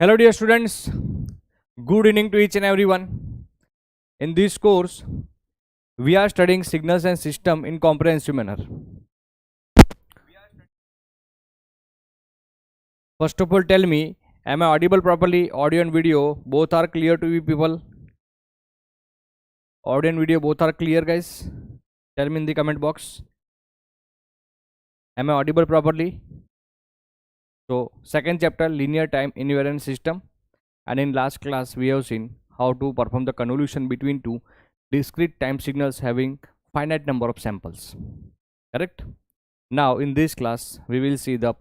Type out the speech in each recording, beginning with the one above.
Hello dear students, good evening to each and everyone. In this course, we are studying signals and system in comprehensive manner. First of all, tell me, am I audible properly? Audio and video, both are clear to you people? Audio and video, both are clear guys? Tell me in the comment box. Am I audible properly? So, second chapter, linear time invariant system. And in last class, we have seen how to perform the convolution between two discrete time signals having finite number of samples. Correct? Now in this class we will see the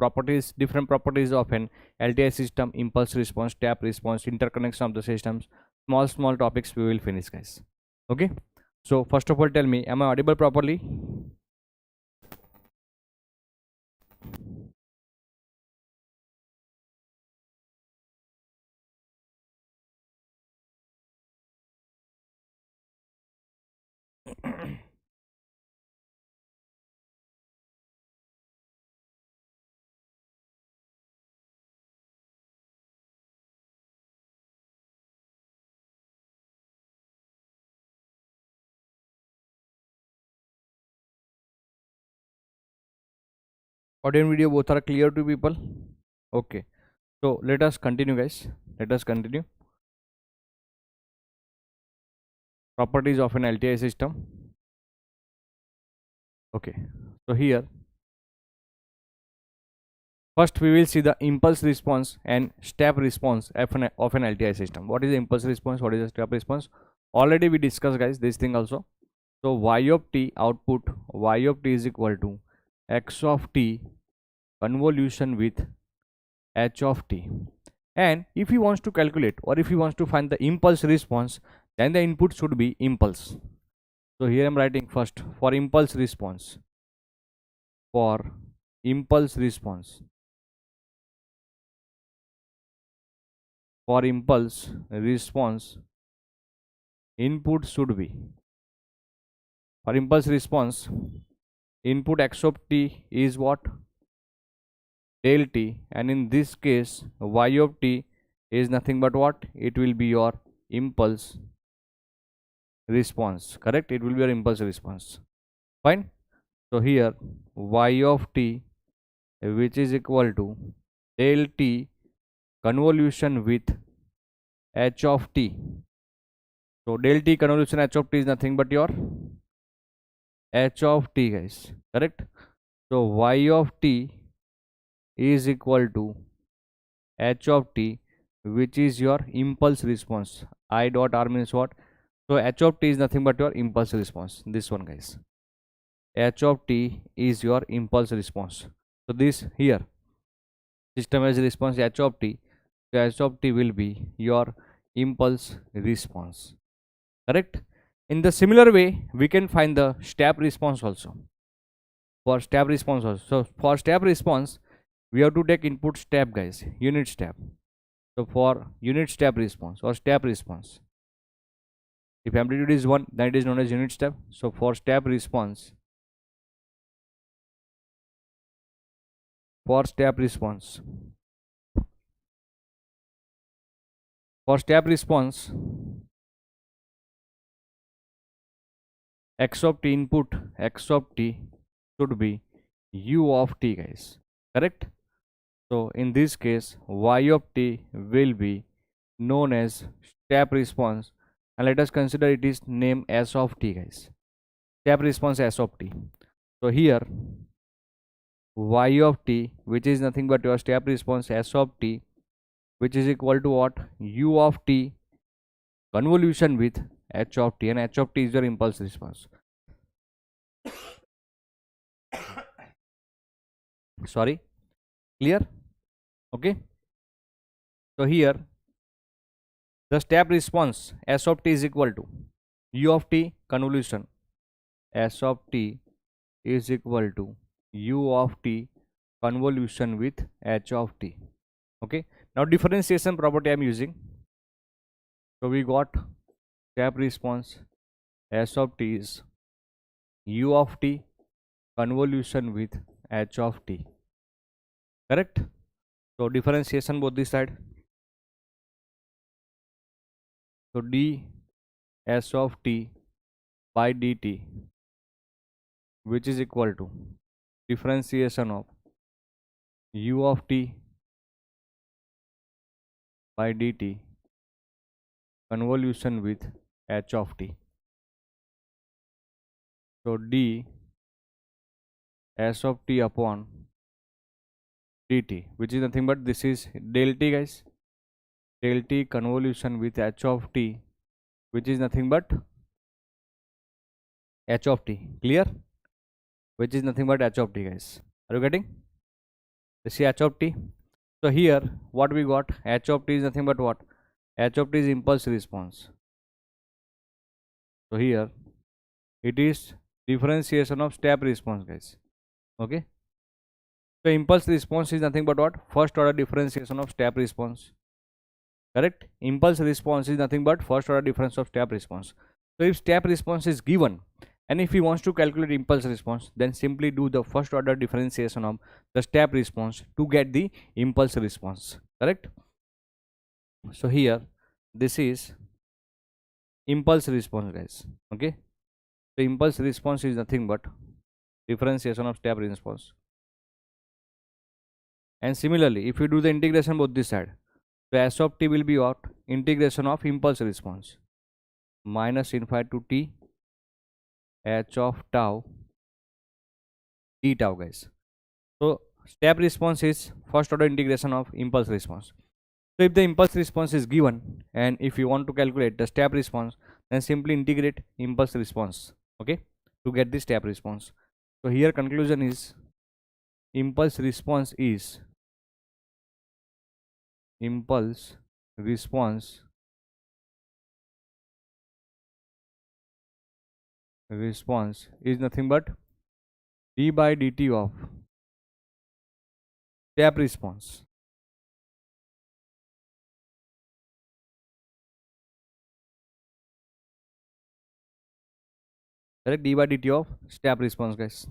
different properties of an LTI system, impulse response, tap response, interconnection of the systems, small topics we will finish guys. Okay, so first of all tell me, am I audible properly? Audio and video both are clear to people? Okay, so let us continue guys. Let us continue. Properties of an LTI system. Okay, so here first we will see the impulse response and step response of an LTI system. What is the impulse response? What is the step response? Already we discussed guys this thing also. So y of t output, y of t is equal to x of t convolution with h of t. And if he wants to calculate or if he wants to find the impulse response, then the input should be impulse. So here I am writing first for impulse response. For impulse response. For impulse response, input should be, for impulse response, input x of t is what? Del t, and in this case y of t is nothing but what? It will be your impulse response. Correct? It will be your impulse response. Fine. So here y of t, which is equal to del t convolution with h of t. So del t convolution h of t is nothing but your h of t guys. Correct? So y of t is equal to h of t, which is your impulse response. I dot r means what? So h of t is nothing but your impulse response. This one guys, h of t is your impulse response. So this here system has response h of t, so h of t will be your impulse response. Correct? In the similar way we can find the step response also. For step response also, so for step response we have to take input step guys, unit step. So for unit step response or step response, if amplitude is 1, then it is known as unit step. So for step response, for step response, for step response, x of t input, x of t should be u of t guys. Correct? So in this case y of t will be known as step response, and let us consider it is name s of t guys. Step response s of t. So here y of t, which is nothing but your step response s of t, which is equal to what? U of t convolution with h of t, and h of t is your impulse response. Sorry, clear? Okay, so here the step response s of t is equal to u of t convolution s of t is equal to u of t convolution with h of t. Okay, now differentiation property I am using. So we got step response s of t is u of t convolution with h of t. Correct? So differentiation both this side. So ds of t by dt, which is equal to differentiation of u of t by dt convolution with h of t. So d s of t upon dt, which is nothing but this is del t, guys. Del t convolution with h of t, which is nothing but h of t. Clear? Which is nothing but h of t, guys. Are you getting? This is h of t. So here what we got, h of t is nothing but what? H of t is impulse response. So here it is differentiation of step response, guys. Okay. So impulse response is nothing but what? First order differentiation of step response. Correct? Impulse response is nothing but first order difference of step response. So if step response is given, and if he wants to calculate impulse response, then simply do the first order differentiation of the step response to get the impulse response. Correct? So here this is impulse response, guys. Okay. So impulse response is nothing but differentiation of step response. And similarly, if you do the integration both this side, so s of t will be what? Integration of impulse response minus infinity to t h of tau d tau, guys. So step response is first order integration of impulse response. So if the impulse response is given, and if you want to calculate the step response, then simply integrate impulse response, okay, to get the step response. So here conclusion is impulse response is impulse response is nothing but d by dt of step response. Correct? D by dt of step response, guys.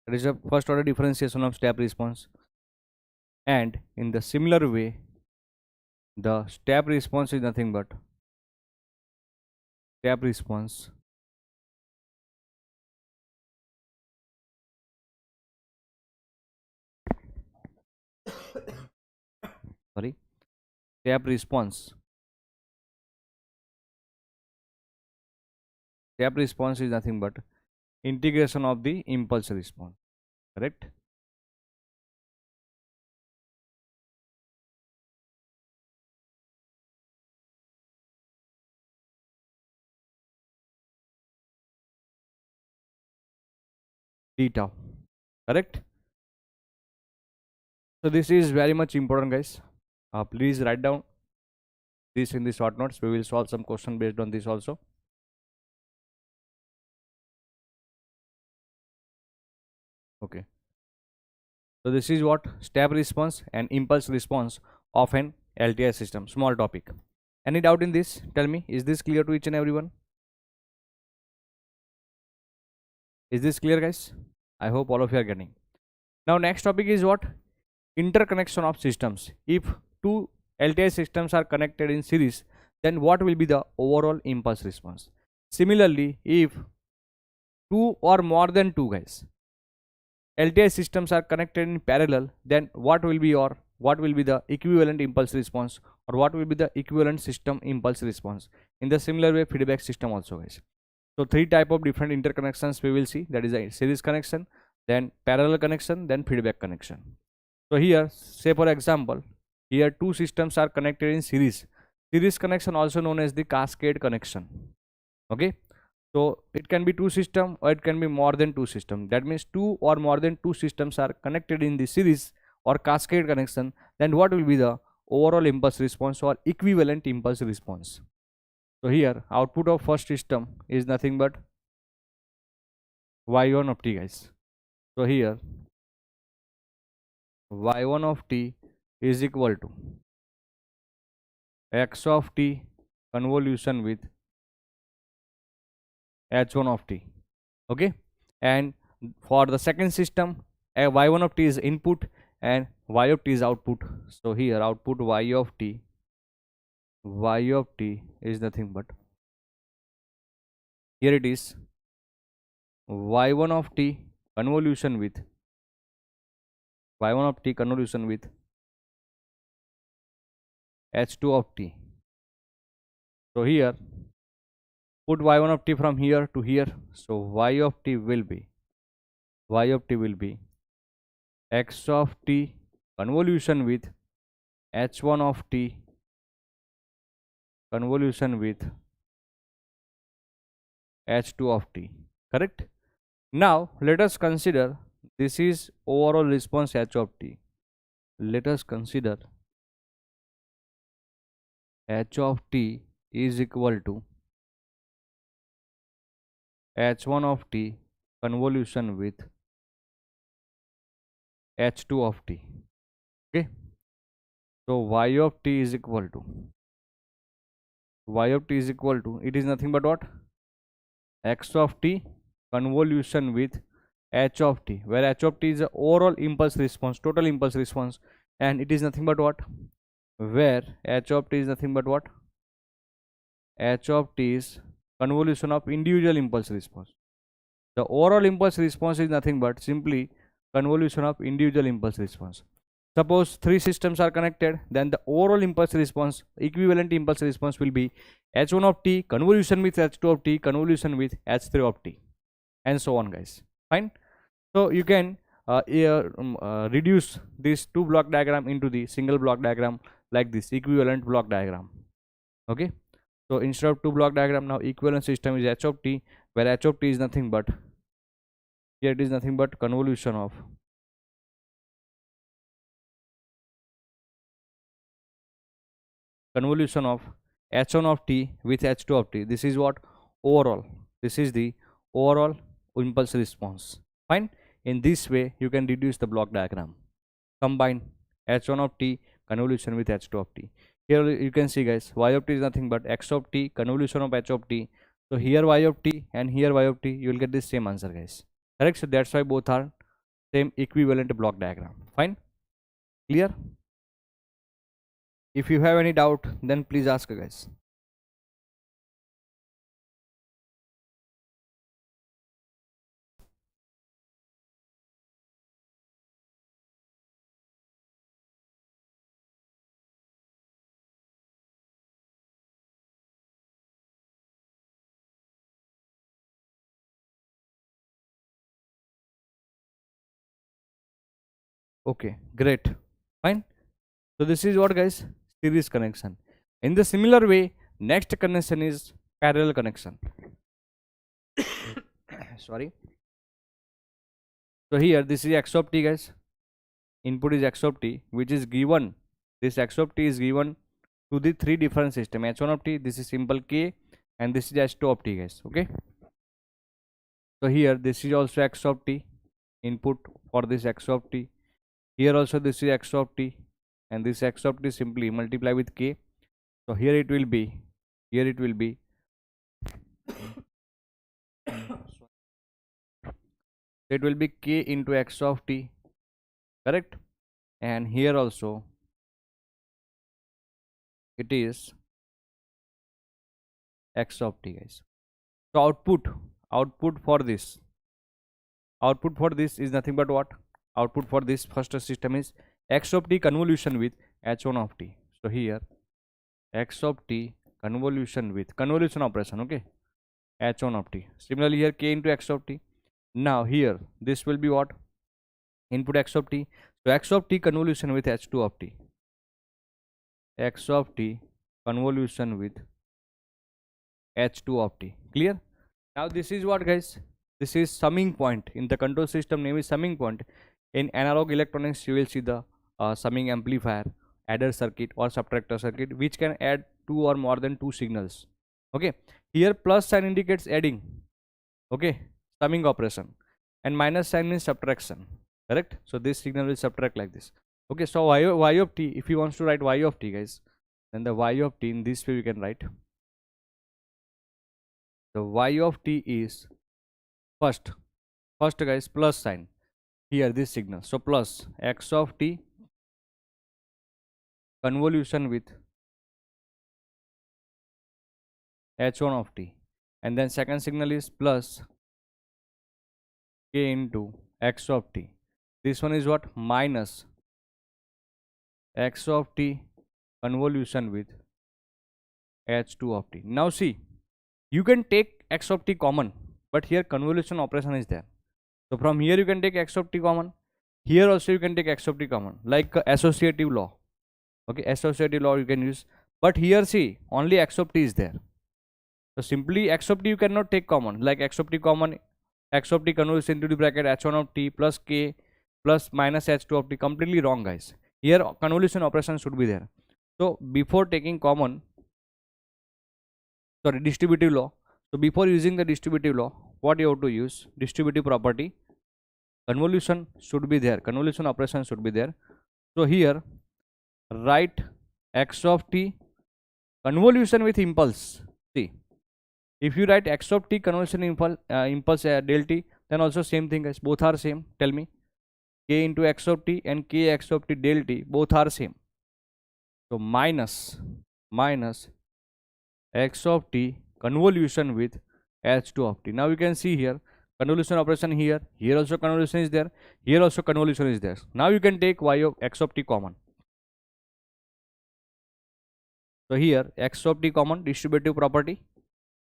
That is the first order differentiation of step response. And in the similar way, the step response is nothing but step response sorry step response is nothing but integration of the impulse response. Correct? D tau. Correct? So this is very much important, guys. Please write down this in the short notes. We will solve some question based on this also. Okay. So this is what step response and impulse response of an LTI system. Small topic. Any doubt in this? Tell me. Is this clear to each and everyone? Is this clear, guys? I hope all of you are getting. Now next topic is what? Interconnection of systems. If two LTI systems are connected in series, then what will be the overall impulse response? Similarly, if two or more than two, guys, LTI systems are connected in parallel, then what will be the equivalent impulse response, or what will be the equivalent system impulse response? In the similar way, feedback system also, guys. So three type of different interconnections we will see. That is a series connection, then parallel connection, then feedback connection. So here, say for example, here two systems are connected in series. Series connection also known as the cascade connection. Okay. So it can be two systems or it can be more than two systems. That means two or more than two systems are connected in the series or cascade connection. Then what will be the overall impulse response or equivalent impulse response? So here output of first system is nothing but y1 of t, guys. So here y1 of t is equal to x of t convolution with h1 of t. Okay. And for the second system, y1 of t is input and y of t is output. So here output y of t y of t is nothing but, here it is, y1 of t convolution with y1 of t convolution with h2 of t. So here put y1 of t from here to here, so y of t will be x of t convolution with h1 of t convolution with h2 of t, correct? Now let us consider, this is overall response h of t. Let us consider h of t is equal to h1 of t convolution with h2 of t. Okay, so y of t is equal to, it is nothing but what, x of t convolution with h of t, where h of t is the overall impulse response, total impulse response, and it is nothing but what, where h of t is nothing but what, h of t is convolution of individual impulse response. The overall impulse response is nothing but simply convolution of individual impulse response. Suppose three systems are connected, then the overall impulse response, equivalent impulse response will be h1 of t convolution with h2 of t convolution with h3 of t, and so on, guys. Fine. So you can reduce this two block diagram into the single block diagram like this, equivalent block diagram. Okay. So instead of two block diagram, now equivalent system is h of t, where h of t is nothing but, here it is nothing but convolution of h1 of t with h2 of t. This is what, overall, this is the overall impulse response. Fine. In this way you can reduce the block diagram, combine h1 of t convolution with h2 of t. Here you can see, guys, y of t is nothing but x of t convolution of h of t. So here y of t and here y of t, you will get the same answer, guys, correct? So that's why both are same equivalent block diagram. Fine, clear? If you have any doubt, then please ask, guys. Okay, great. Fine. So this is what, guys, series connection. In the similar way, next connection is parallel connection. Sorry. So here this is x of t, guys. Input is x of t, which is given. This x of t is given to the three different system. h1 of t, this is simple k, and this is h2 of t, guys. Okay. So here this is also x of t, input for this x of t. Here also this is x of t, and this x of t simply multiply with k. So here it will be, it will be k into x of t, correct? And here also it is x of t, guys. So output for this is nothing but what, output for this first system is x of t convolution with h1 of t. So here x of t convolution with convolution operation, okay, h1 of t. Similarly here k into x of t. Now here this will be what, input x of t. So x of t convolution with h2 of t, x of t convolution with h2 of t. Clear? Now this is what, guys, this is summing point. In the control system name is summing point. In analog electronics you will see the summing amplifier, adder circuit or subtractor circuit, which can add two or more than two signals. Okay, here plus sign indicates adding, okay, summing operation, and minus sign means subtraction, correct? So this signal will subtract like this. Okay, so y of t, if you want to write y of t, guys, then the y of t in this way we can write. The y of t is first guys, plus sign, here this signal, so plus x of t convolution with h1 of t, and then second signal is plus k into x of t. This one is what? Minus x of t convolution with h2 of t. Now see, you can take x of t common, but here convolution operation is there. So from here you can take x of t common. Here also you can take x of t common, like associative law. Okay, associative law you can use. But here see, only x of t is there. So simply x of t you cannot take common, like x of t common, x of t convolution into the bracket h1 of t plus k plus minus h2 of t. Completely wrong, guys. Here convolution operation should be there. So before taking common, sorry, distributive law. So before using the distributive law, what you have to use? Distributive property. Convolution should be there. Convolution operation should be there. So here write x of t convolution with impulse. See, if you write x of t convolution impulse del t, then also same thing, guys. Both are same. Tell me, k into x of t and k x of t del t, both are same. So minus x of t convolution with h2 of t. Now you can see here convolution operation here. Here also convolution is there. Here also convolution is there. Now you can take y of x of t common. So here x of t common, distributive property,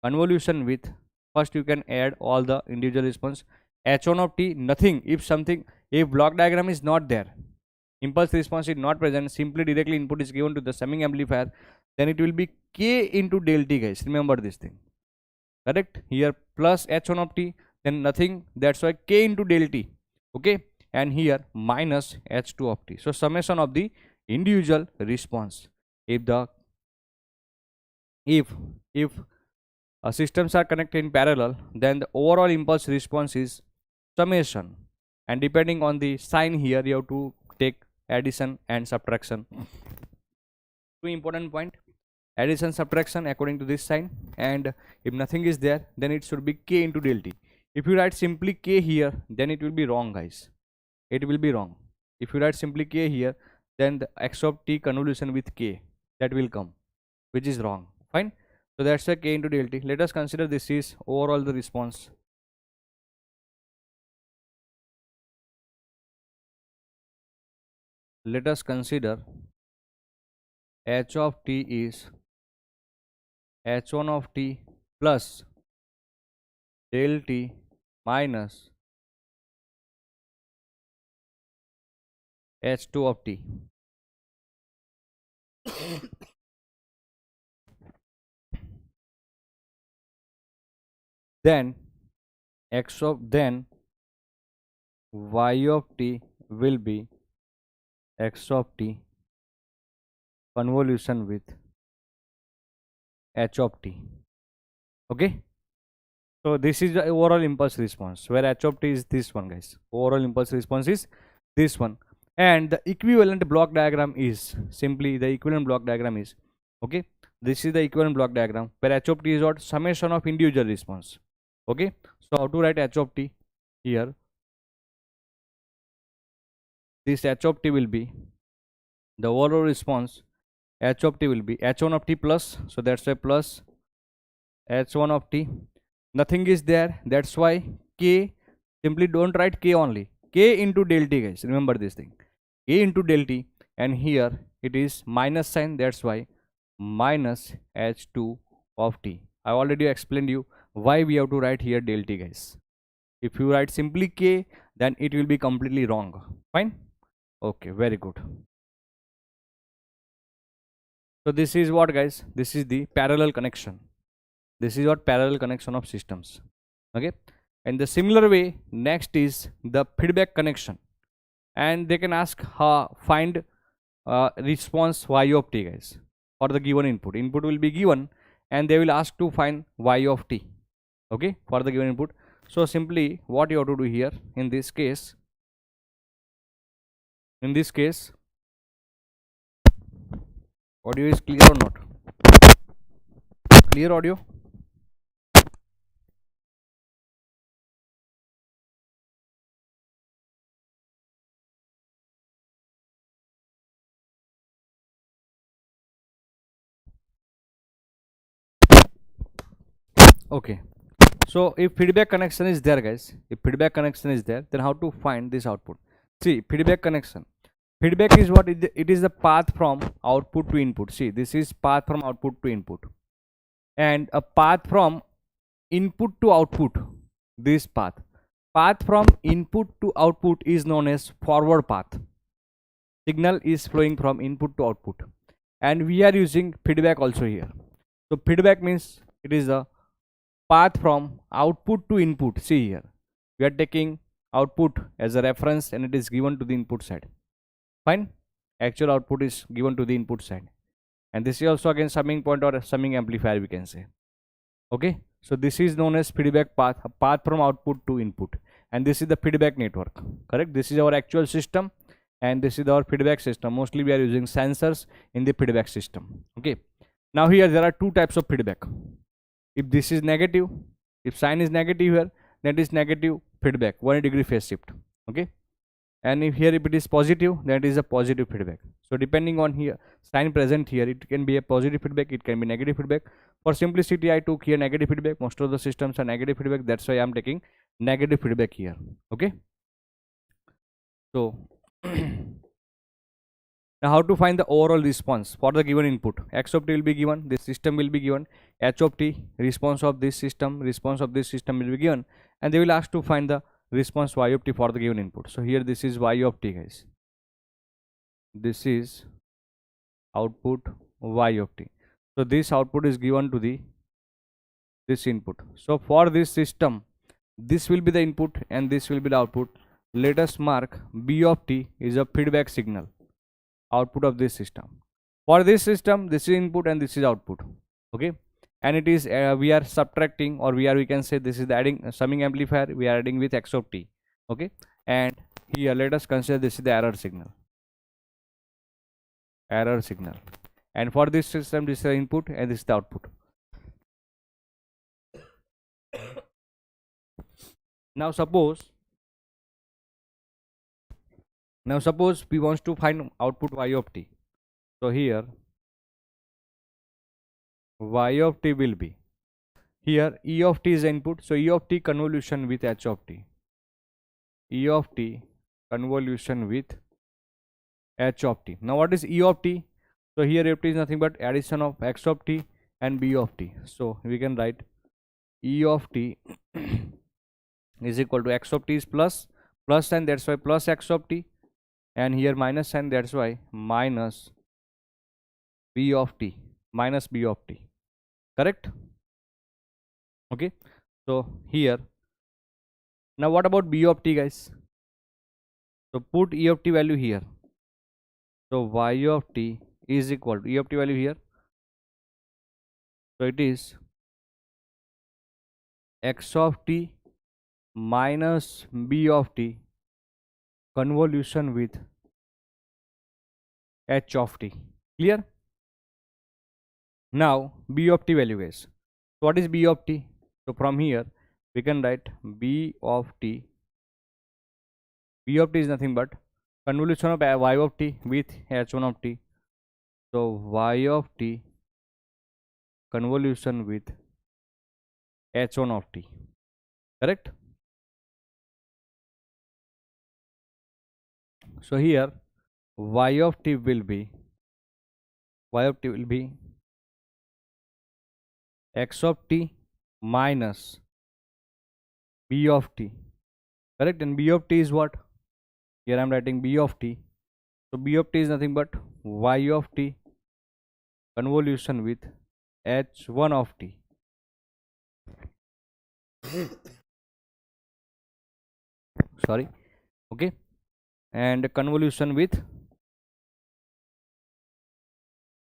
convolution with, first you can add all the individual response. h1 of t, nothing. If block diagram is not there, impulse response is not present, simply directly input is given to the summing amplifier, then it will be k into del t, guys. Remember this thing. Correct? Here plus h1 of t, then nothing. That's why k into del t. Okay? And here minus h2 of t. So summation of the individual response. If systems are connected in parallel, then the overall impulse response is summation, and depending on the sign here you have to take addition and subtraction. Two important point: addition, subtraction according to this sign, and if nothing is there, then it should be k into del t. If you write simply k here, then it will be wrong, guys. It will be wrong. If you write simply k here, then the x of t convolution with k, that will come, which is wrong. Fine. So that's a k into del t. Let us consider this is overall the response. Let us consider h of t is h1 of t plus del t minus h2 of t. Then y of t will be x of t convolution with h of t. Okay, so this is the overall impulse response, where h of t is this one, guys. Overall impulse response is this one, and the equivalent block diagram is simply the equivalent block diagram is, okay, this is the equivalent block diagram where h of t is what? Summation of individual response. Okay, so how to write h of t? Here this h of t will be the overall response. H of t will be h1 of t plus, so that's a plus h1 of t. Nothing is there, that's why k, simply don't write k only, k into del t, guys. Remember this thing, k into del t, and here it is minus sign, that's why minus h2 of t. I already explained you why we have to write here del t, guys. If you write simply k, then it will be completely wrong. Fine. Okay, very good. So this is what, guys, this is the parallel connection. This is what parallel connection of systems. Okay, and the similar way, next is the feedback connection, and they can ask find response y of t, guys, for the given input. Input will be given and they will ask to find y of t, okay, for the given input. So simply what you have to do here in this case, audio is clear or not? Clear audio? Okay, so if feedback connection is there, guys, if feedback connection is there, then how to find this output? See, feedback connection, feedback is what? It is the path from output to input. See, this is path from output to input, and a path from input to output, this path from input to output is known as forward path. Signal is flowing from input to output, and we are using feedback also here. So feedback means it is the path from output to input. See here, we are taking output as a reference and it is given to the input side. Fine, actual output is given to the input side, and this is also again summing point or summing amplifier, we can say. Okay, so this is known as feedback path, a path from output to input, and this is the feedback network. Correct, this is our actual system and this is our feedback system. Mostly we are using sensors in the feedback system. Okay, now here there are two types of feedback. If this is negative, if sign is negative here, that is negative feedback, 180 degree phase shift. Okay, and if here if it is positive, that is a positive feedback. So depending on here sign present here, it can be a positive feedback, it can be negative feedback. For simplicity I took here negative feedback. Most of the systems are negative feedback, that's why I am taking negative feedback here. Okay, so now how to find the overall response for the given input? X of t will be given, this system will be given, h of t, response of this system will be given, and they will ask to find the response y of t for the given input. So here this is y of t, guys, this is output y of t. So this output is given to the this input. So for this system, this will be the input and this will be the output. Let us mark b of t is a feedback signal, output of this system. For this system, this is input and this is output. Okay, and it is we are subtracting, or we can say this is the adding summing amplifier, we are adding with x of t. Okay, and here let us consider this is the error signal, and for this system this is the input and this is the output. Now suppose we want to find output y of t. So here y of t will be, here e of t is input, so e of t convolution with h of t, e of t convolution with h of t. Now what is e of t? So here f t is nothing but addition of x of t and b of t. So we can write e of t is equal to x of t is plus sign, that's why plus x of t, and here minus sign, that's why minus b of t, minus b of t. Correct? Okay, so here now what about b of t, guys? So put e of t value here. So y of t is equal to e of t value here, so it is x of t minus b of t convolution with h of t. Clear? Now b of t value, guys. So what is b of t? So from here we can write b of t. B of t is nothing but convolution of y of t with h1 of t. So y of t convolution with h1 of t. Correct? So here y of t will be x of t minus b of t. Correct? And b of t is what? Here I am writing b of t. So b of t is nothing but y of t convolution with h1 of t. Sorry. Okay, and convolution with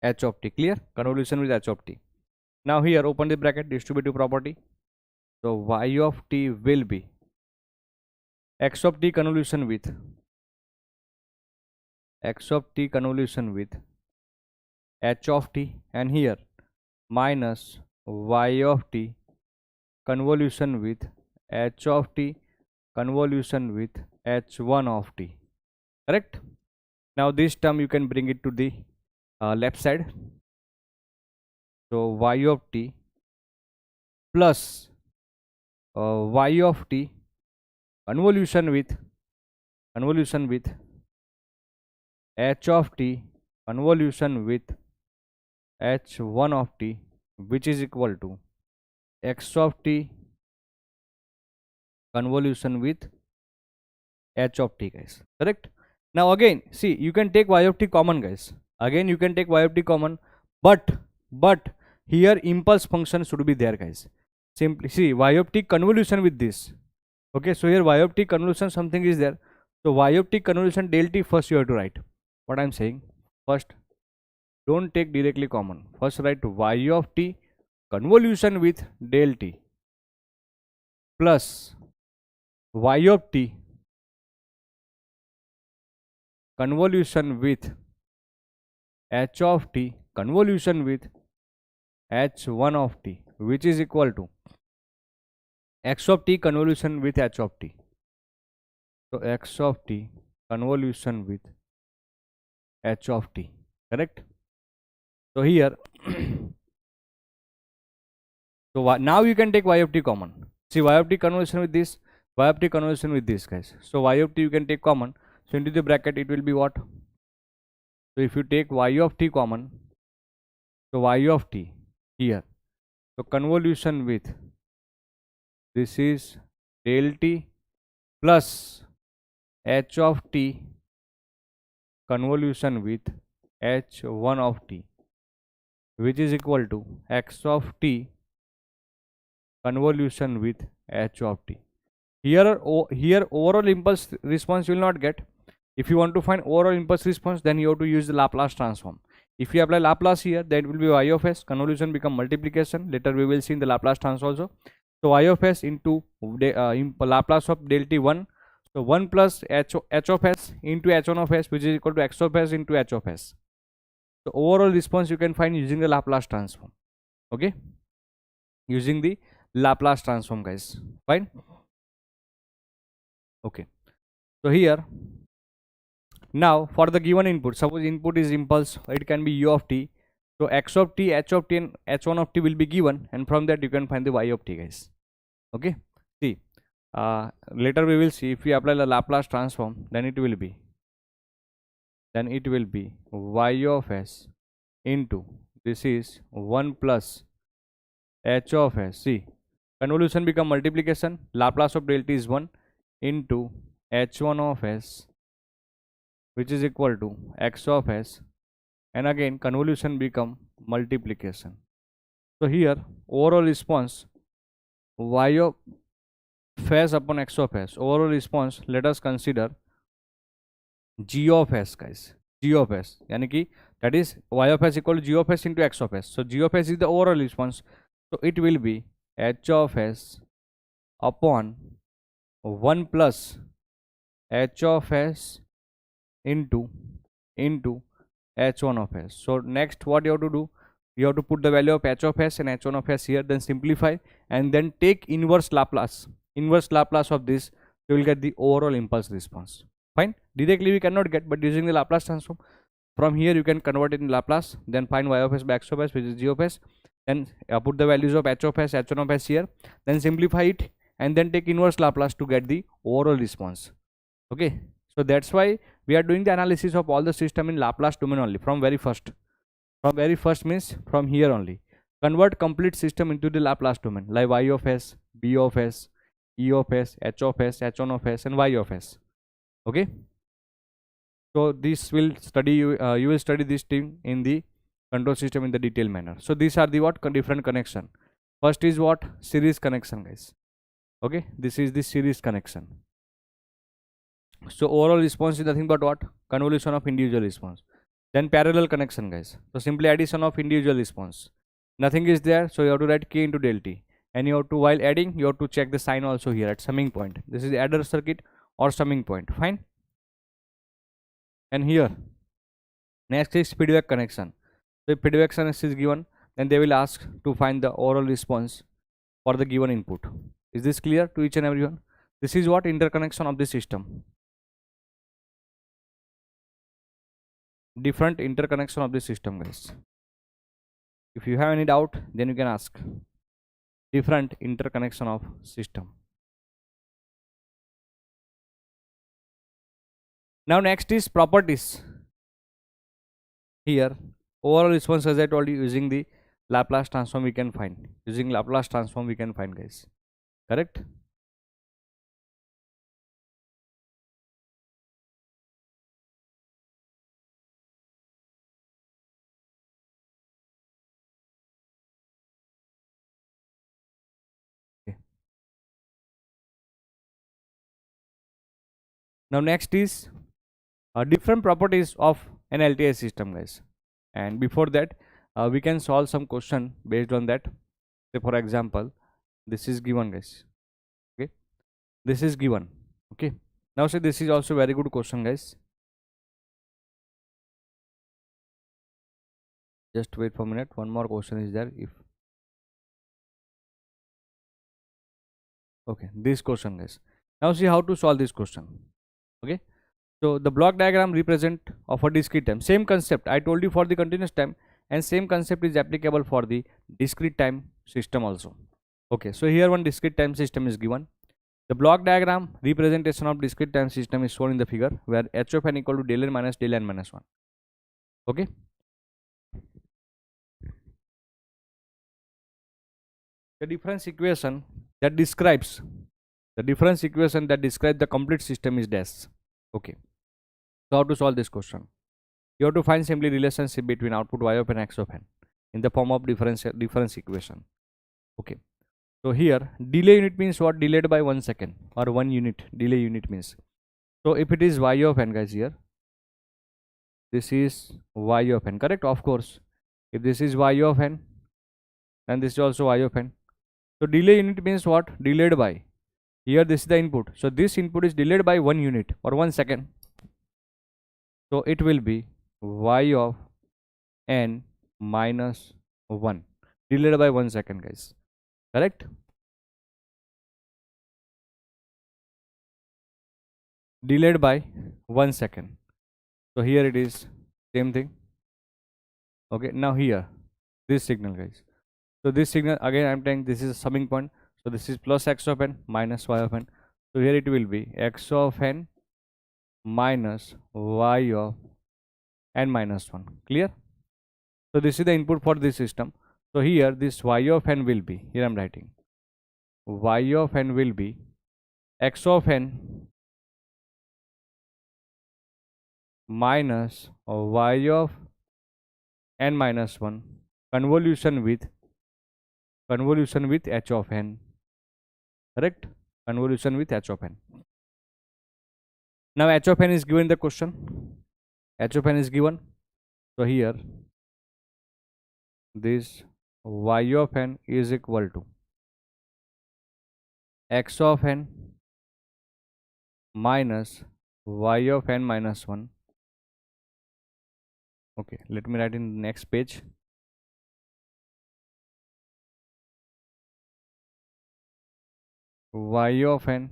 h of t. Clear? Convolution with h of t. Now here open the bracket, distributive property. So y of t will be x of t convolution with h of t, and here minus y of t convolution with h of t convolution with h1 of t. Correct? Now this term you can bring it to the left side. So y of t plus y of t convolution with h of t convolution with h1 of t, which is equal to x of t convolution with h of t, guys. Correct? Now again, see, you can take y of t common, guys. Again, you can take y of t common, but here impulse function should be there, guys. Simply see y of t convolution with this. Okay, so here y of t convolution something is there. So y of t convolution del t first you have to write. What I'm saying, first don't take directly common. First write y of t convolution with del t plus y of t convolution with h of t convolution with h1 of t, which is equal to x of t convolution with h of t. So x of t convolution with h of t. Correct? So here so now you can take y of t common. See, y of t convolution with this, y of t convolution with this, guys. So y of t you can take common. So into the bracket it will be what? So if you take y of t common, so y of t here, so convolution with this is del t plus h of t convolution with h1 of t, which is equal to x of t convolution with h of t. Here overall impulse response you will not get. If you want to find overall impulse response, then you have to use the Laplace transform. If you apply Laplace here, then it will be y of s, convolution become multiplication. Later we will see in the Laplace transform also. So y of s into Laplace of del t 1. So 1 plus h of s into h1 of s, which is equal to x of s into h of s. So overall response you can find using the Laplace transform. Okay, using the Laplace transform, guys. Fine. Okay, so here now for the given input, suppose input is impulse, it can be u of t. So x of t, h of t and h1 of t will be given, and from that you can find the y of t, guys. Okay, see, later we will see if we apply the Laplace transform, then it will be y of s into this is 1 plus h of s. See, convolution become multiplication. Laplace of del t is 1 into h1 of s, which is equal to x of s, and again convolution become multiplication. So here overall response y of s upon x of s, overall response let us consider g of s, guys. G of s, yani ki that is y of s equal to g of s into x of s. So g of s is the overall response. So it will be h of s upon 1 plus h of s into h1 of s. So next what you have to do, you have to put the value of h of s and h1 of s here, then simplify and then take inverse Laplace of this, you will get the overall impulse response. Fine. Directly we cannot get, but using the Laplace transform, from here you can convert it in Laplace, then find y of s by x of s, which is g of s, then put the values of h of s, h1 of s here, then simplify it and then take inverse Laplace to get the overall response. Okay, so that's why we are doing the analysis of all the system in Laplace domain only, from very first means from here only. Convert complete system into the Laplace domain, like y of s, b of s, e of s, h of s, h1 of s and y of s. Okay, so this will study you will study this thing in the control system in the detailed manner. So these are the what different connection. First is what? Series connection, guys. Okay, this is the series connection. So overall response is nothing but what? Convolution of individual response. Then parallel connection, guys. So simply addition of individual response. Nothing is there, so you have to write k into del t, and you have to, while adding, you have to check the sign also here at summing point. This is the adder circuit or summing point. Fine. And here next is feedback connection. So if feedback connection is given, then they will ask to find the overall response for the given input. Is this clear to each and everyone? This is what interconnection of the system. Different interconnection of the system, guys. If you have any doubt, then you can ask. different interconnection of system. Now next is properties. Here overall response, as I told you, using the Laplace transform we can find. Using Laplace transform we can find, guys. Correct? Okay. Now next is different properties of an LTI system, guys. And before that, we can solve some question based on that. Say for example, this is given, guys. Okay, this is given. Okay, now say this is also very good question, guys. Just wait for a minute. One more question is there. If okay, this question, guys. Now see how to solve this question. Okay, so the block diagram represent of a discrete time. Same concept I told you for the continuous time, and same concept is applicable for the discrete time system also. Okay, so here one discrete time system is given. The block diagram representation of discrete time system is shown in the figure, where h of n equal to del n minus del n minus 1. Okay. The difference equation that describes the complete system is dash. Okay. So how to solve this question? You have to find simply relationship between output y of n x of n in the form of difference equation. Okay. So here delay unit means what? Delayed by 1 second or 1 unit. Delay unit means. So if it is y of n, guys, here this is y of n, correct? Of course, if this is y of n, then this is also y of n. So delay unit means what? Delayed by. Here this is the input. So this input is delayed by 1 unit or 1 second. So it will be y of n minus 1. Delayed by 1 second, guys. Correct? Delayed by 1 second. So here it is same thing. Okay, now here this signal, guys. So this signal again I am telling this is a summing point. So this is plus x of n minus y of n. So here it will be x of n minus y of n minus 1. Clear? So this is the input for this system. So here this y of n will be, here I am writing, y of n will be x of n minus y of n minus 1 convolution with h of n. Correct? Convolution with h of n. Now h of n is given in the question. H of n is given. So here this y of n is equal to x of n minus y of n minus 1. Okay, let me write in the next page. Y of n,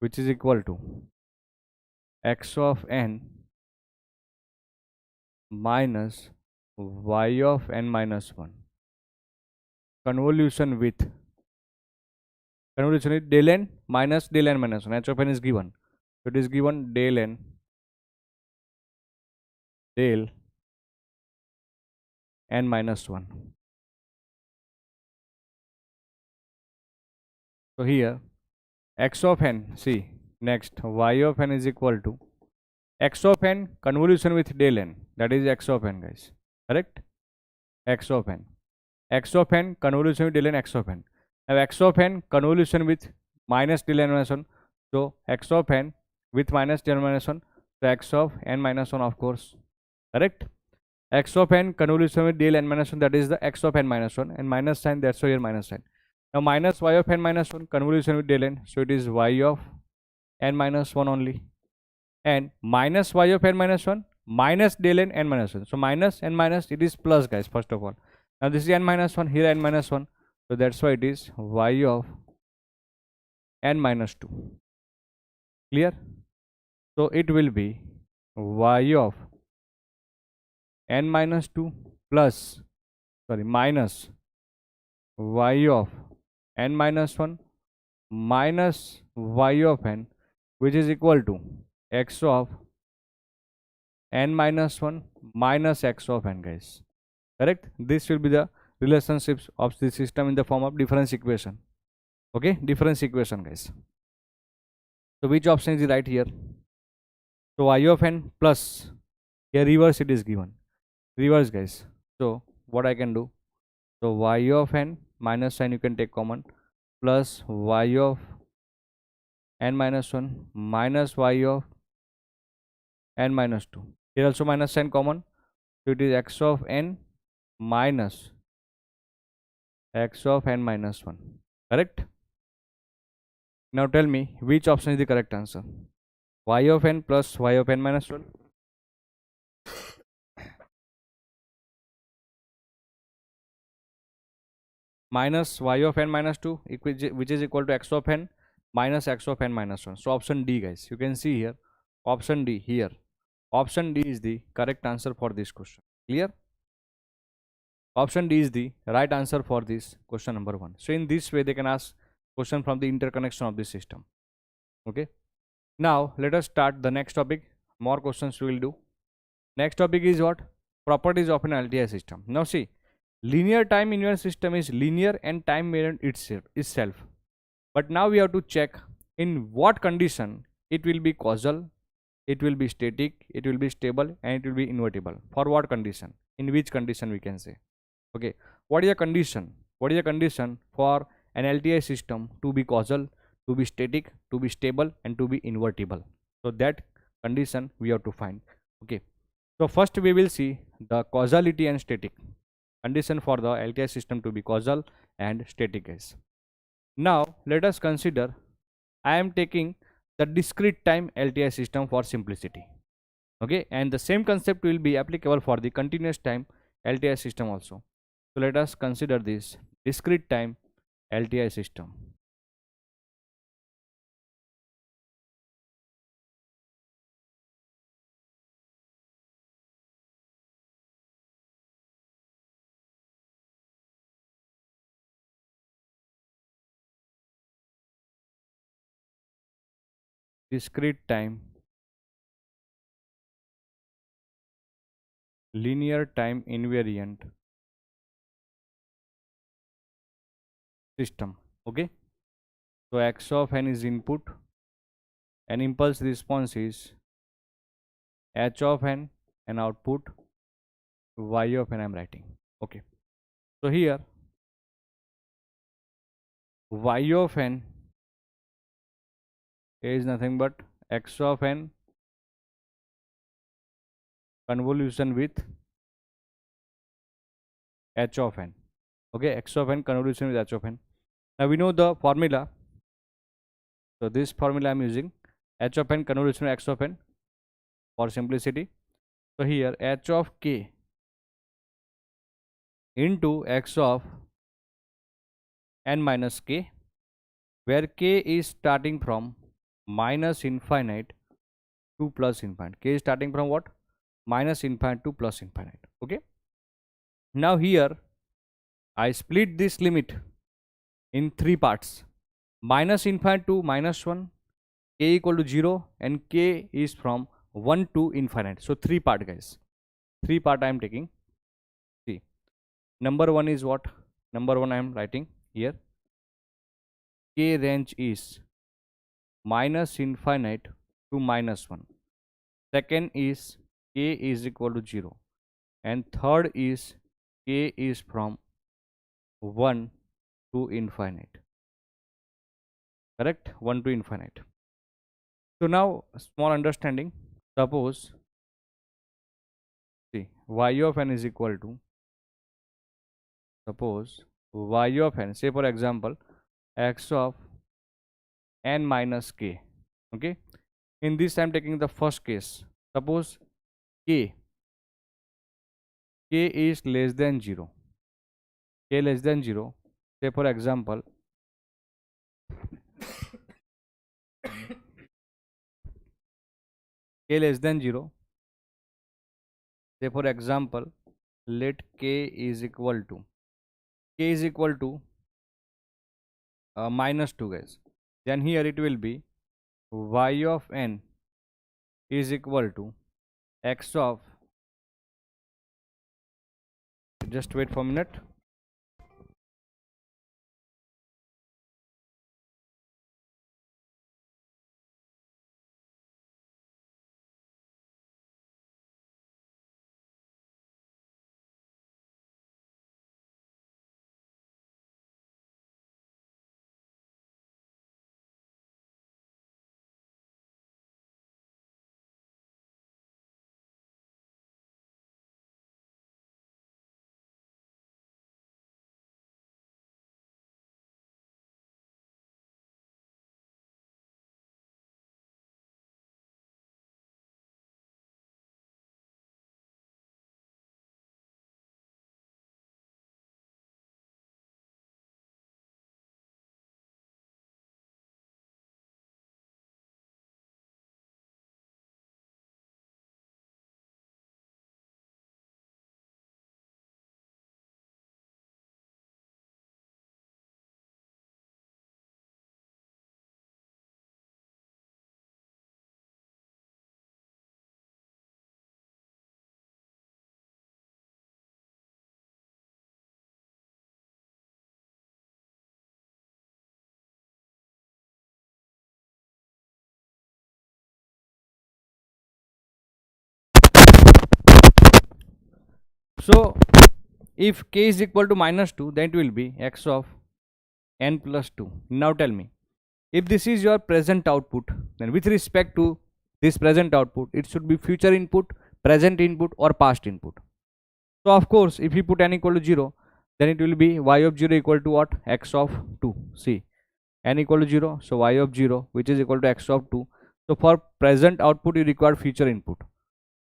which is equal to x of n minus y of n minus 1 convolution with del n minus del n minus 1. H of n is given. So it is given del n del n minus 1. So here x of n, see next y of n is equal to x of n convolution with del n, that is x of n, guys. Correct? X of n convolution with del n x of n. Now x of n convolution with minus del n minus 1. So x of n with minus del n minus 1. So x of n minus 1, of course. Correct? X of n convolution with del n minus 1, that is the x of n minus 1, and minus sign, that's why here minus sign. Now minus y of n minus 1 convolution with del n, so it is y of n minus 1 only, and minus y of n minus 1 minus del n n minus 1. So minus and minus, it is plus, guys, first of all. Now this is n minus 1, here n minus 1, so that's why it is y of n minus 2. Clear? So it will be y of n minus 2 plus, sorry, minus y of n minus 1 minus y of n, which is equal to x of n minus 1 minus x of n, guys. Correct? This will be the relationships of the system in the form of difference equation. Okay, difference equation, guys. So which option is right here? So y of n plus, here reverse it is given. Reverse, guys. So what I can do? So y of n minus sign you can take common, plus y of n minus 1 minus y of n minus 2. Here also minus sign common. So it is x of n minus x of n minus 1. Correct? Now tell me which option is the correct answer. Y of n plus y of n minus 1 minus y of n minus 2, which is equal to x of n minus x of n minus 1. So option D, guys. You can see here option D here. Option D is the correct answer for this question. Clear? Option D is the right answer for this question number 1. So in this way they can ask question from the interconnection of the system. Okay. Now let us start the next topic. More questions we will do. Next topic is what? Properties of an LTI system. Now see, linear time invariant system is linear and time invariant itself. But now we have to check in what condition it will be causal, it will be static, it will be stable, and it will be invertible. For what condition? In which condition we can say? Okay, what is the condition? What is the condition for an LTI system to be causal, to be static, to be stable, and to be invertible? So that condition we have to find. Okay, so first we will see the causality and static condition for the LTI system to be causal and static, guys. Now let us consider, I am taking the discrete time LTI system for simplicity. Okay, and the same concept will be applicable for the continuous time LTI system also. So let us consider this discrete time LTI system. Discrete time linear time invariant system. Okay, so x of n is input and impulse response is h of n and output y of n I am writing. Okay, so here y of n is nothing but x of n convolution with h of n. Okay, x of n convolution with h of n. Now we know the formula. So this formula I am using, h of n convolution with x of n for simplicity. So here h of k into x of n minus k, where k is starting from minus infinite to plus infinite. K is starting from what? Minus infinite to plus infinite. Okay, now here I split this limit in 3 parts: minus infinite to minus 1, k equal to 0, and k is from 1 to infinite. So 3 part, guys. 3 part I am taking. See, number 1 is what? Number 1 I am writing here. K range is minus infinite to minus 1. Second is k is equal to 0. And third is k is from 1 to infinite. Correct? 1 to infinite. So now small understanding. Suppose, see, y of n is equal to, suppose y of n, say for example x of n minus k. Okay, in this I am taking the first case. Suppose k is less than 0. K less than 0. Say for example k less than 0. Say for example let k is equal to minus 2 guys. Then here it will be y of n is equal to x of, just wait for a minute. So if k is equal to minus 2, then it will be x of n plus 2. Now tell me, if this is your present output, then with respect to this present output, it should be future input, present input, or past input. So of course, if you put n equal to 0, then it will be y of 0 equal to what? X of 2. See, n equal to 0, so y of 0, which is equal to x of 2. So for present output, you require future input.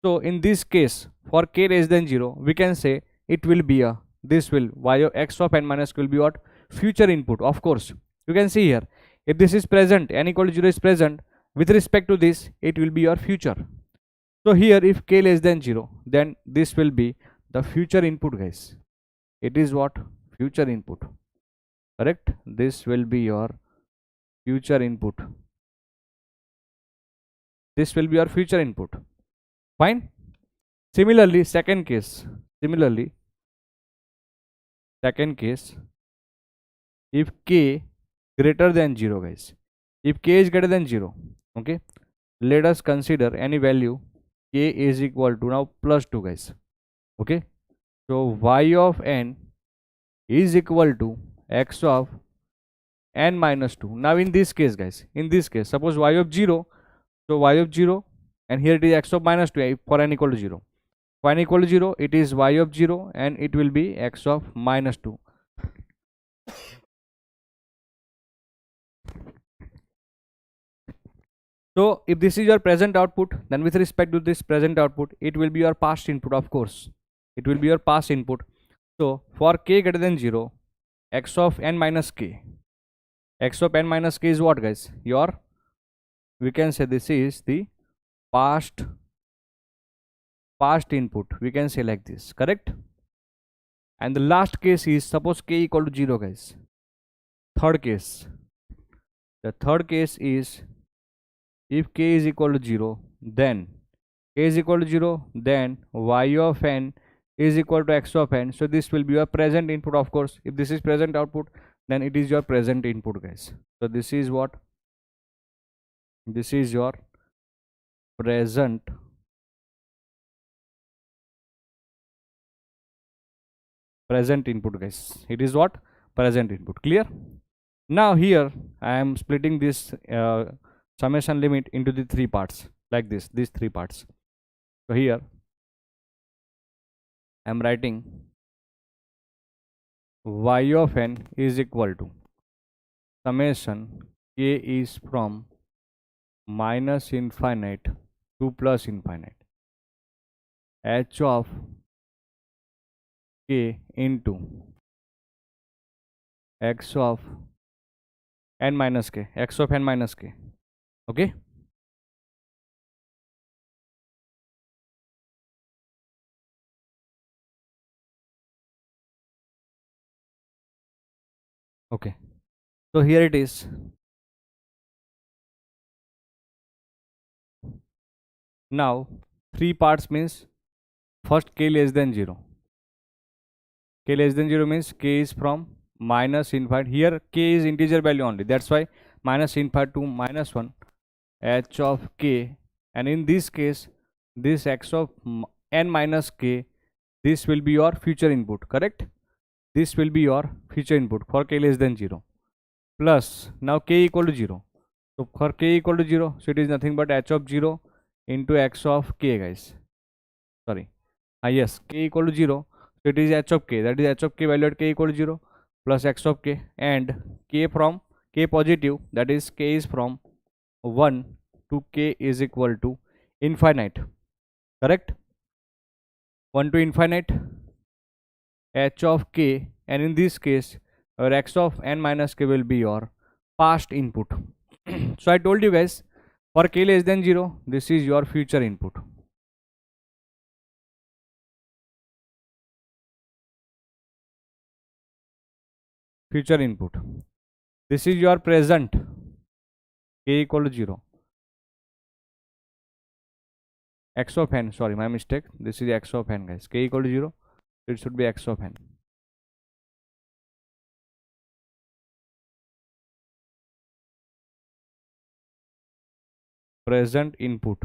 So in this case, for k less than 0, we can say it will be a, this will, y of x of n minus will be what? Future input. Of course, you can see here, if this is present, n equal to 0 is present, with respect to this, it will be your future. So here, if k less than 0, then this will be the future input guys. It is what? Future input. Correct? This will be your future input. This will be your future input. Fine. Similarly, second case, if k greater than 0 guys, if k is greater than 0, okay, let us consider any value k is equal to now plus 2 guys. Okay, so y of n is equal to x of n minus 2. Now in this case guys, in this case, suppose y of 0, so y of 0, and here it is x of minus 2 for n equal to 0. For n equal to 0, it is y of 0 and it will be x of minus 2. So if this is your present output, then with respect to this present output, it will be your past input. Of course, it will be your past input. So for k greater than 0, x of n minus k, x of n minus k is what guys? Your, we can say this is the past input, we can say like this, correct? And the last case is, suppose k equal to 0 guys. Third case, the third case is, if k is equal to 0, then k is equal to 0, then y of n is equal to x of n. So this will be your present input. Of course, if this is present output, then it is your present input guys. So this is what? This is your present input guys. It is what? Present input. Clear? Now here I am splitting this summation limit into the three parts, like this, these three parts. So here I am writing y of n is equal to summation k is from minus infinite to plus infinite, h of k into x of n minus k, x of n minus k. Okay, okay. So here it is. Now 3 parts means first k less than 0. K less than 0 means k is from minus infinite. Here k is integer value only. That's why minus infinite to minus 1 h of k, and in this case this x of n minus k, this will be your future input, correct? This will be your future input for k less than 0, plus now k equal to 0. So for k equal to 0, so it is nothing but h of 0 into x of k, guys. Sorry, yes, k equal to 0, so it is h of k, that is h of k value at k equal to 0 plus x of k, and k from k positive, that is k is from 1 to k is equal to infinite, correct? 1 to infinite h of k, and in this case our x of n minus k will be your past input. So I told you guys, for k less than 0, this is your future input. Future input. This is your present, k equal to 0. X of n, sorry, my mistake. This is x of n, guys. K equal to 0, it should be x of n. Present input,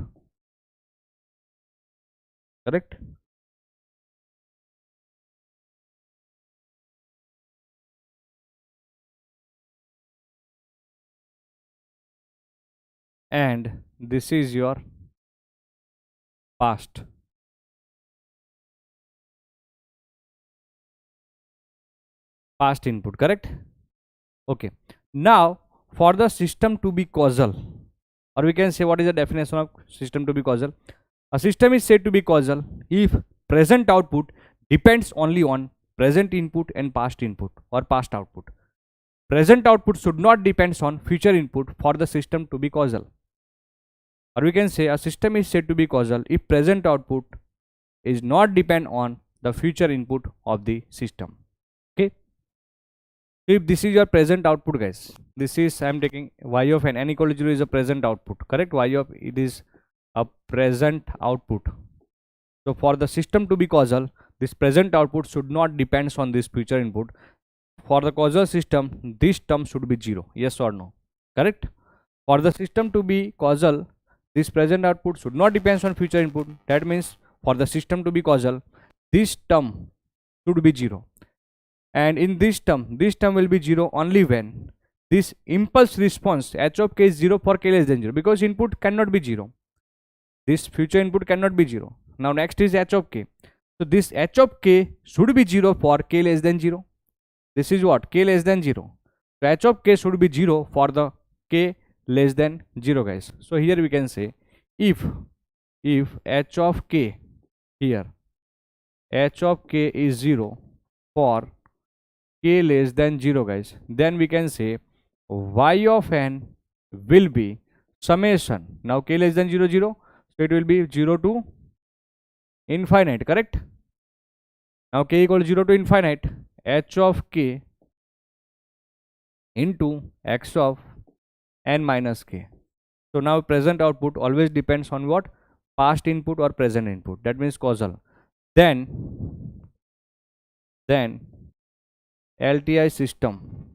correct? And this is your past. Past input, correct? Okay. Now for the system to be causal, or we can say, what is the definition of system to be causal? A system is said to be causal if present output depends only on present input and past input or past output. Present output should not depend on future input for the system to be causal. Or we can say a system is said to be causal if present output is not depend on the future input of the system. Okay. If this is your present output, guys, this is, I am taking y of n equal to 0 is a present output, correct? Y of it is a present output. So for the system to be causal, this present output should not depends on this future input. For the causal system, this term should be 0. Yes or no? Correct? For the system to be causal, this present output should not depends on future input. That means for the system to be causal, this term should be 0. And in this term will be 0 only when this impulse response h of k is 0 for k less than 0, because input cannot be 0. This future input cannot be 0. Now next is h of k. So this h of k should be 0 for k less than 0. This is what? K less than 0. So h of k should be 0 for the k less than 0, guys. So here we can say, if h of k, here h of k is 0 for k less than 0, guys, then we can say y of n will be summation. Now k less than 0, 0, so it will be 0 to infinite, correct? Now k equal to 0 to infinite, h of k into x of n minus k. So now present output always depends on what? Past input or present input. That means causal. Then LTI system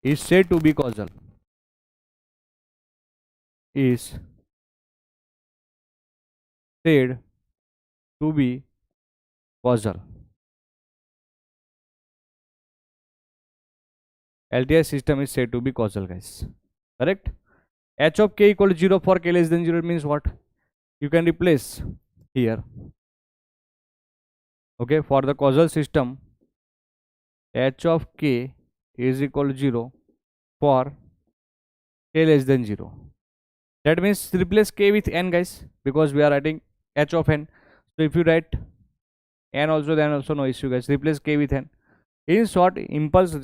is said to be causal. Is said to be causal. LTI system is said to be causal, guys. Correct? H of k equal to 0 for k less than 0 means what? You can replace here. Okay, for the causal system, h of k is equal to 0 for k less than 0. That means replace k with n, guys, because we are writing h of n. So if you write n also, then also no issue, guys. Replace k with n. In short, impulse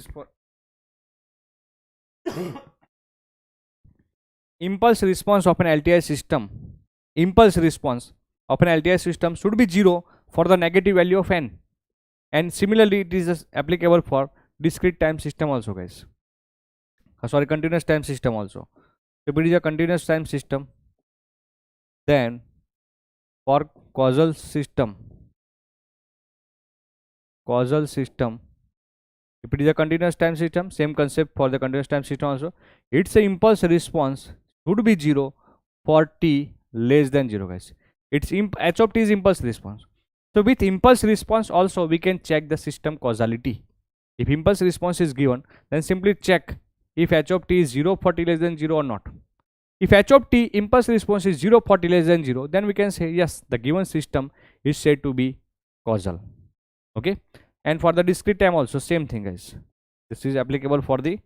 response of an LTI system, impulse response of an LTI system should be 0 for the negative value of n. And similarly, it is applicable for discrete time system also, guys. sorry, continuous time system also. If it is a continuous time system, then for causal system, if it is a continuous time system, same concept for the continuous time system also, its impulse response should be 0 for t less than 0, guys. Its h of t is impulse response. So with impulse response also we can check the system causality. If impulse response is given, then simply check if h of t is 0 for t less than 0 or not. If h of t impulse response is 0 for t less than 0, then we can say yes, the given system is said to be causal. Okay. And for the discrete time also same thing, guys. This is applicable for the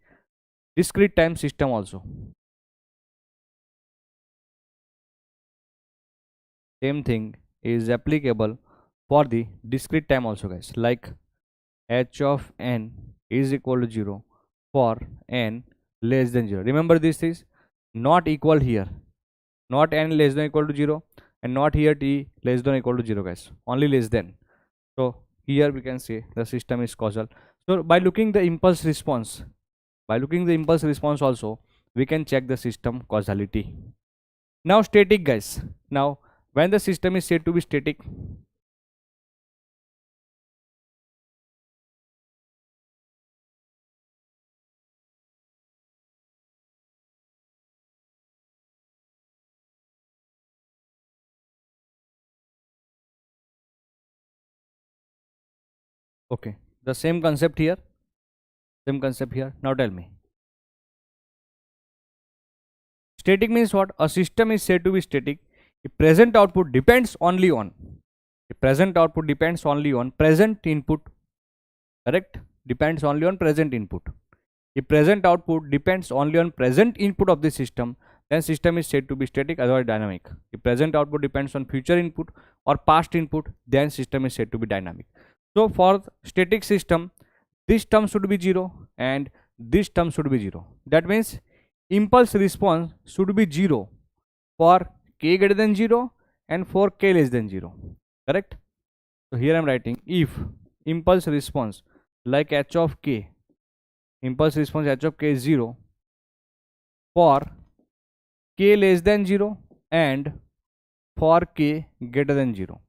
discrete time system also. Same thing is applicable for the discrete time also, guys. Like h of n is equal to 0 for n less than 0. Remember, this is not equal here, not n less than equal to 0, and not here t less than equal to 0, guys, only less than. So here we can say the system is causal. So by looking the impulse response, also we can check the system causality. Now static, guys. Now when the system is said to be static, okay, the same concept here, now tell me, static means what? A system is said to be static if present output depends only on present input, correct? Depends only on present input. If present output depends only on present input of the system, then system is said to be static, otherwise dynamic. If present output depends on future input or past input, then system is said to be dynamic. So for static system, this term should be 0 and this term should be 0. That means impulse response should be 0 for k greater than 0 and for k less than 0, correct? So here I am writing, if impulse response like h of k, impulse response h of k is 0 for k less than 0 and for k greater than 0,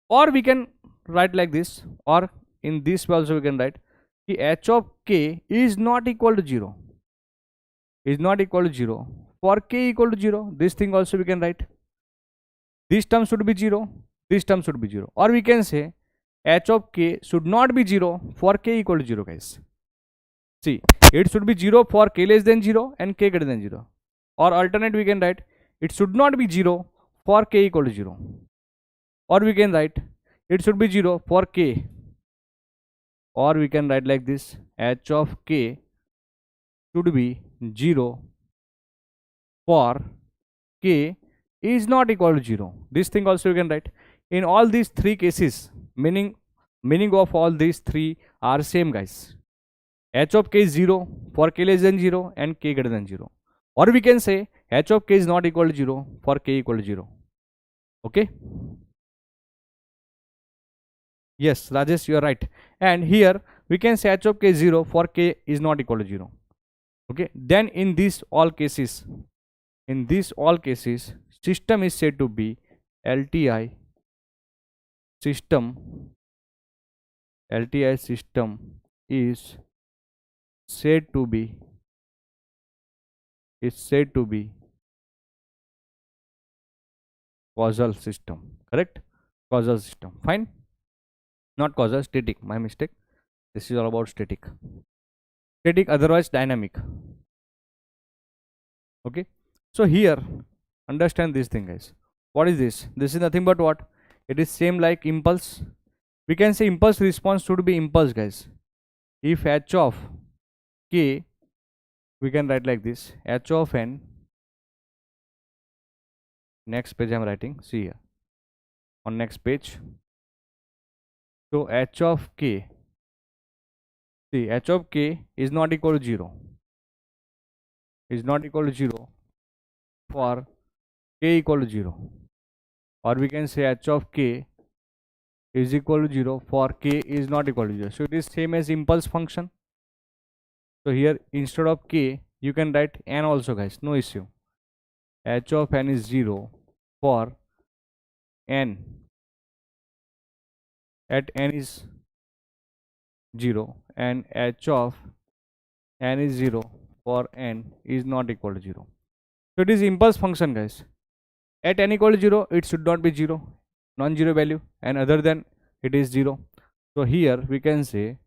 or we can write like this, or in this way also we can write h of k is not equal to 0, for k equal to 0. This thing also we can write, this term should be 0, this term should be 0, or we can say h of k should not be 0 for k equal to 0, guys. See, it should be 0 for k less than 0 and k greater than 0, or alternate we can write it should not be 0 for k equal to 0, or we can write it should be 0 for k, or we can write like this, h of k should be 0 for k is not equal to 0. This thing also we can write. In all these three cases, meaning of all these three are same, guys. H of k is 0 for k less than 0 and k greater than 0, or we can say h of k is not equal to 0 for k equal to 0. Okay, yes Rajesh, you are right. And here we can say h of k is 0 for k is not equal to 0. Okay, then in these all cases, system is said to be LTI system. LTI system is said to be causal system, correct? Causal system, fine. Not causal, static, my mistake. This is all about static, otherwise dynamic. Okay, so here understand this thing, guys. What is this? This is nothing but what? It is same like impulse. We can say impulse response should be impulse, guys. If h of k, we can write like this, h of n, next page I am writing, see here on next page. So h of k, see, h of k is not equal to 0, for k equal to 0, or we can say h of k is equal to 0 for k is not equal to 0. So it is same as impulse function. So here instead of k you can write n also, guys, no issue. H of n is 0 for n at n is 0, and h of n is 0 for n is not equal to 0. So it is impulse function, guys. At n equal to 0, it should not be 0, non-zero value, and other than it is 0. So here we can say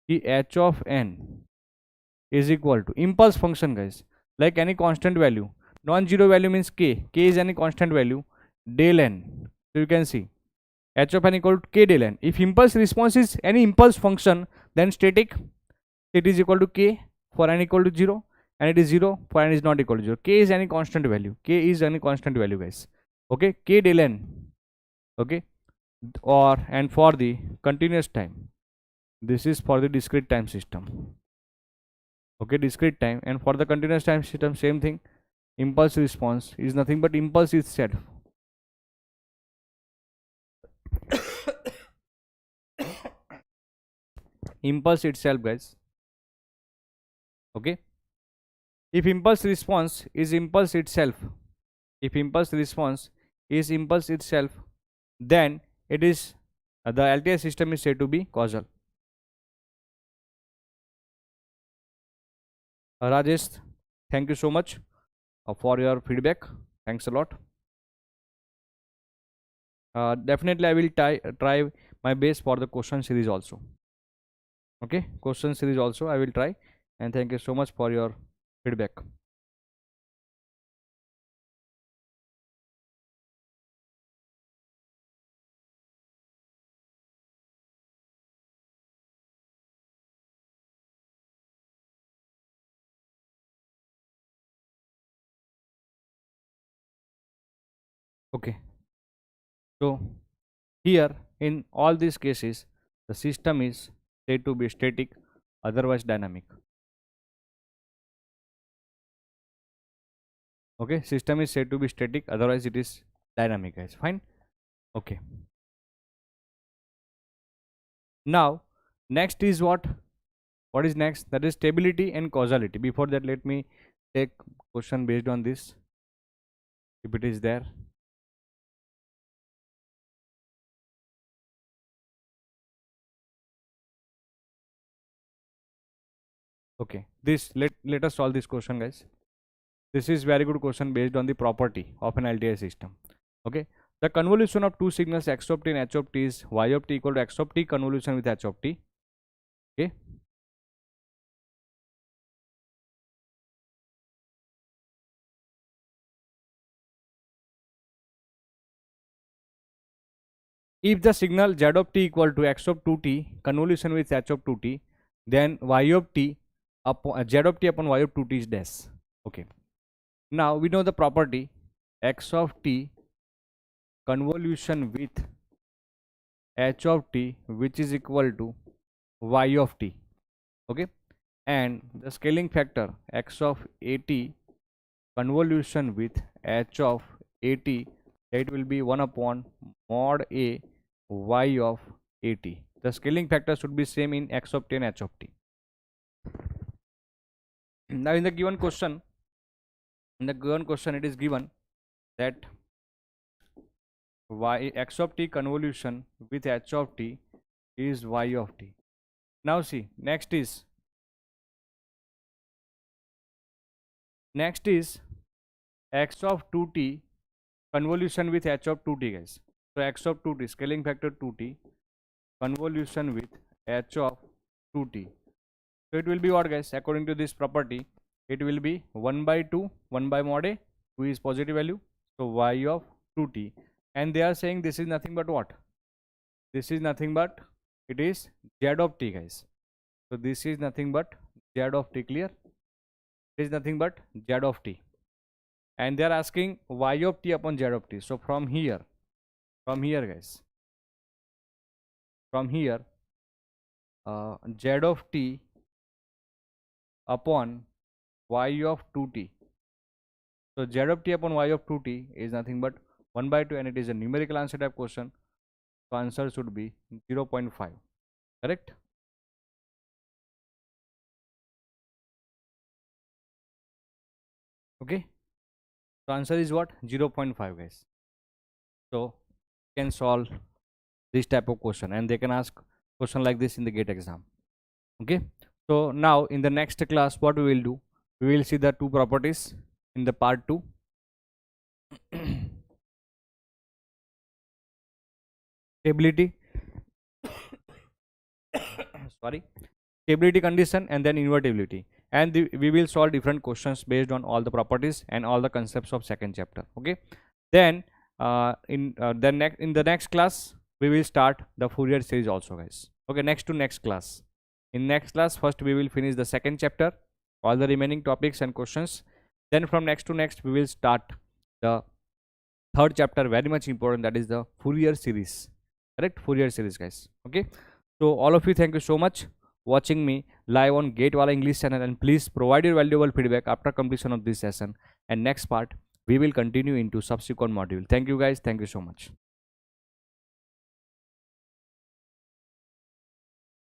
the h of n is equal to impulse function, guys, like any constant value. Non-zero value means k is any constant value, del n. So you can see h of n equal to k del n. If impulse response is any impulse function, then static, it is equal to k for n equal to 0, and it is 0 for n is not equal to 0. K is any constant value, guys. Okay, k del n. Okay, or and for the continuous time, this is for the discrete time system. Okay, discrete time, and for the continuous time system, same thing. Impulse response is nothing but impulse itself. Impulse itself, guys. Okay, if impulse response is impulse itself, then it is the LTI system is said to be causal. Rajesh, thank you so much for your feedback. Thanks a lot. Definitely I will try my best for the question series also. Okay, question series also I will try, and thank you so much for your feedback. Okay, so here in all these cases the system is said to be static, otherwise dynamic. Okay, system is said to be static, otherwise it is dynamic, guys. Fine. Okay, now next is what is next? That is stability and causality. Before that, let me take question based on this, if it is there. Okay, this let us solve this question, guys. This is very good question based on the property of an LTI system. Okay, the convolution of two signals x of t and h of t is y of t equal to x of t convolution with h of t. Okay, if the signal z of t equal to x of 2t convolution with h of 2t, then y of t upon z of t upon y of 2t is dash. Okay, now we know the property x of t convolution with h of t, which is equal to y of t. Okay, and the scaling factor x of at convolution with h of at, it will be 1 upon mod a y of at. The scaling factor should be same in x of t and h of t. Now in the given question, it is given that y x of t convolution with h of t is y of t. Now see, next is x of 2t convolution with h of 2t, guys. So x of 2t scaling factor 2t convolution with h of 2t. So it will be what, guys? According to this property, it will be 1 by 2, 1 by mod a, 2 is positive value, so y of 2t. And they are saying this is nothing but what? This is nothing but, it is z of t, guys. So this is nothing but z of t, clear? It is nothing but z of t. And they are asking y of t upon z of t. So from here guys, from here z of t upon y of 2t. So z of t upon y of 2t is nothing but 1 by 2, and it is a numerical answer type question. So answer should be 0.5. Correct? Okay, so answer is what? 0.5, guys. So you can solve this type of question, and they can ask question like this in the gate exam. Okay, so now in the next class, what we will do, we will see the two properties in the part 2. Stability sorry, stability condition, and then invertibility, and we will solve different questions based on all the properties and all the concepts of second chapter. Okay, then in the next class we will start the Fourier series also, guys. Okay, next to next class. In next class, first we will finish the second chapter, all the remaining topics and questions. Then from next to next we will start the third chapter, very much important, that is the Fourier series. Correct? Fourier series, guys. Okay, so all of you, thank you so much watching me live on Gate Wallah English channel, and please provide your valuable feedback after completion of this session, and next part we will continue into subsequent module. Thank you, guys. Thank you so much.